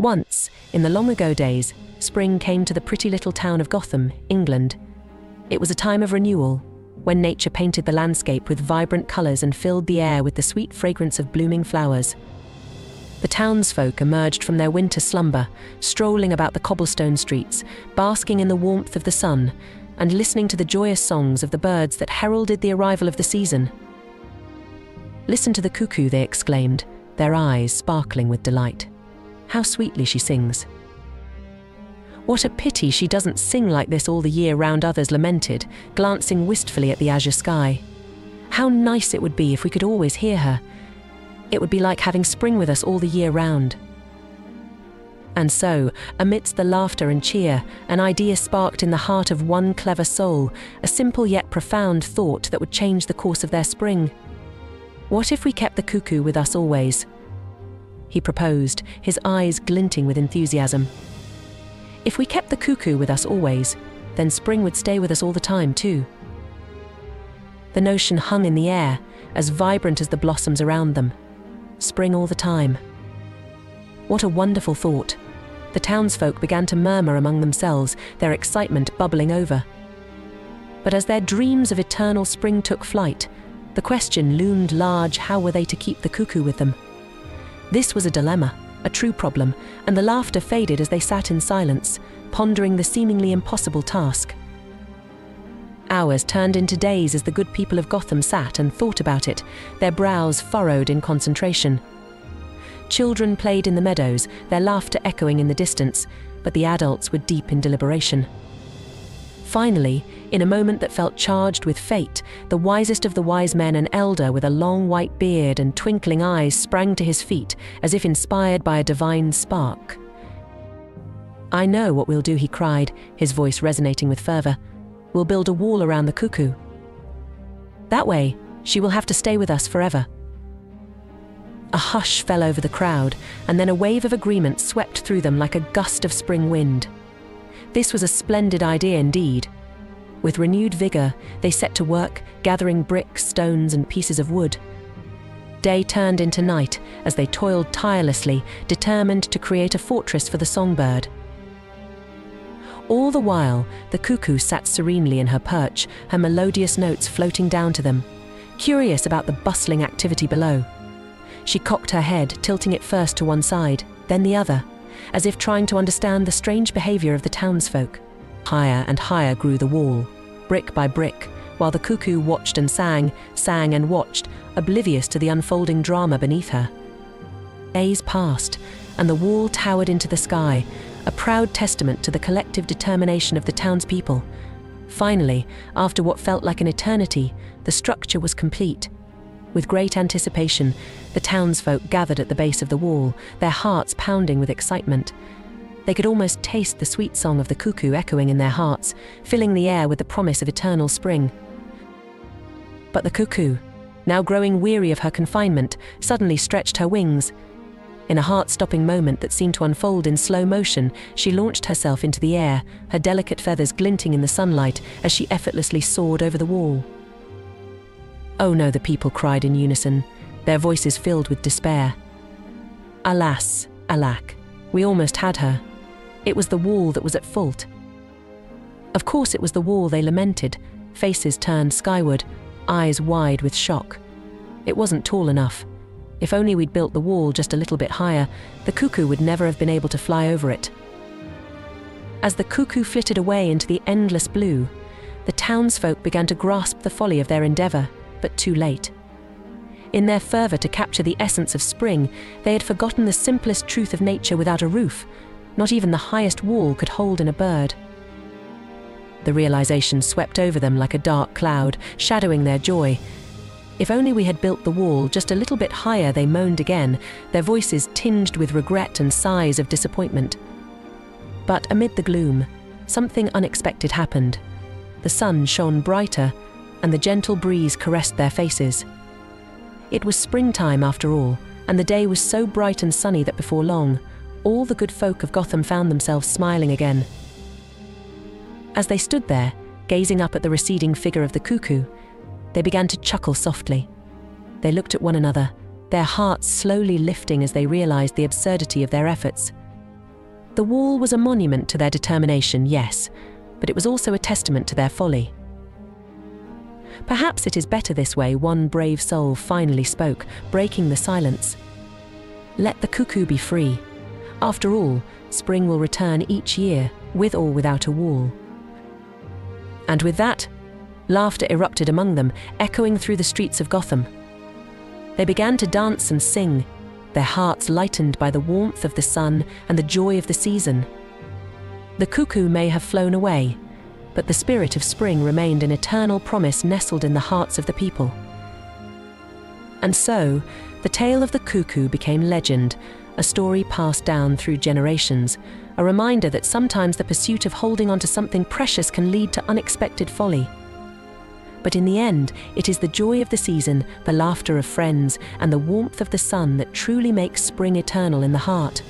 Once, in the long ago days, spring came to the pretty little town of Gotham, England. It was a time of renewal, when nature painted the landscape with vibrant colours and filled the air with the sweet fragrance of blooming flowers. The townsfolk emerged from their winter slumber, strolling about the cobblestone streets, basking in the warmth of the sun, and listening to the joyous songs of the birds that heralded the arrival of the season. "Listen to the cuckoo," they exclaimed, their eyes sparkling with delight. "How sweetly she sings." "What a pity she doesn't sing like this all the year round," others lamented, glancing wistfully at the azure sky. "How nice it would be if we could always hear her. It would be like having spring with us all the year round." And so, amidst the laughter and cheer, an idea sparked in the heart of one clever soul, a simple yet profound thought that would change the course of their spring. "What if we kept the cuckoo with us always?" he proposed, his eyes glinting with enthusiasm. "If we kept the cuckoo with us always, then spring would stay with us all the time too." The notion hung in the air, as vibrant as the blossoms around them. Spring all the time. What a wonderful thought. The townsfolk began to murmur among themselves, their excitement bubbling over. But as their dreams of eternal spring took flight, the question loomed large: how were they to keep the cuckoo with them? This was a dilemma, a true problem, and the laughter faded as they sat in silence, pondering the seemingly impossible task. Hours turned into days as the good people of Gotham sat and thought about it, their brows furrowed in concentration. Children played in the meadows, their laughter echoing in the distance, but the adults were deep in deliberation. Finally, in a moment that felt charged with fate, the wisest of the wise men, an elder with a long white beard and twinkling eyes, sprang to his feet, as if inspired by a divine spark. "I know what we'll do," he cried, his voice resonating with fervour. "We'll build a wall around the cuckoo. That way, she will have to stay with us forever." A hush fell over the crowd, and then a wave of agreement swept through them like a gust of spring wind. This was a splendid idea indeed. With renewed vigour, they set to work, gathering bricks, stones, and pieces of wood. Day turned into night as they toiled tirelessly, determined to create a fortress for the songbird. All the while, the cuckoo sat serenely in her perch, her melodious notes floating down to them, curious about the bustling activity below. She cocked her head, tilting it first to one side, then the other, as if trying to understand the strange behaviour of the townsfolk. Higher and higher grew the wall, brick by brick, while the cuckoo watched and sang and watched, oblivious to the unfolding drama beneath her. Days passed, and the wall towered into the sky, a proud testament to the collective determination of the townspeople. Finally, after what felt like an eternity, the structure was complete. With great anticipation, the townsfolk gathered at the base of the wall, their hearts pounding with excitement. They could almost taste the sweet song of the cuckoo echoing in their hearts, filling the air with the promise of eternal spring. But the cuckoo, now growing weary of her confinement, suddenly stretched her wings. In a heart-stopping moment that seemed to unfold in slow motion, she launched herself into the air, her delicate feathers glinting in the sunlight as she effortlessly soared over the wall. "Oh no," the people cried in unison, their voices filled with despair. "Alas, alack, we almost had her. It was the wall that was at fault." Of course it was the wall, they lamented, faces turned skyward, eyes wide with shock. It wasn't tall enough. If only we'd built the wall just a little bit higher, the cuckoo would never have been able to fly over it. As the cuckoo flitted away into the endless blue, the townsfolk began to grasp the folly of their endeavour, but too late. In their fervour to capture the essence of spring, they had forgotten the simplest truth of nature: without a roof, not even the highest wall could hold in a bird. The realization swept over them like a dark cloud, shadowing their joy. If only we had built the wall just a little bit higher, they moaned again, their voices tinged with regret and sighs of disappointment. But amid the gloom, something unexpected happened. The sun shone brighter, and the gentle breeze caressed their faces. It was springtime after all, and the day was so bright and sunny that before long, all the good folk of Gotham found themselves smiling again. As they stood there, gazing up at the receding figure of the cuckoo, they began to chuckle softly. They looked at one another, their hearts slowly lifting as they realized the absurdity of their efforts. The wall was a monument to their determination, yes, but it was also a testament to their folly. "Perhaps it is better this way," one brave soul finally spoke, breaking the silence. "Let the cuckoo be free. After all, spring will return each year, with or without a wall." And with that, laughter erupted among them, echoing through the streets of Gotham. They began to dance and sing, their hearts lightened by the warmth of the sun and the joy of the season. The cuckoo may have flown away, but the spirit of spring remained an eternal promise nestled in the hearts of the people. And so, the tale of the cuckoo became legend, a story passed down through generations, a reminder that sometimes the pursuit of holding on to something precious can lead to unexpected folly. But in the end, it is the joy of the season, the laughter of friends, and the warmth of the sun that truly makes spring eternal in the heart.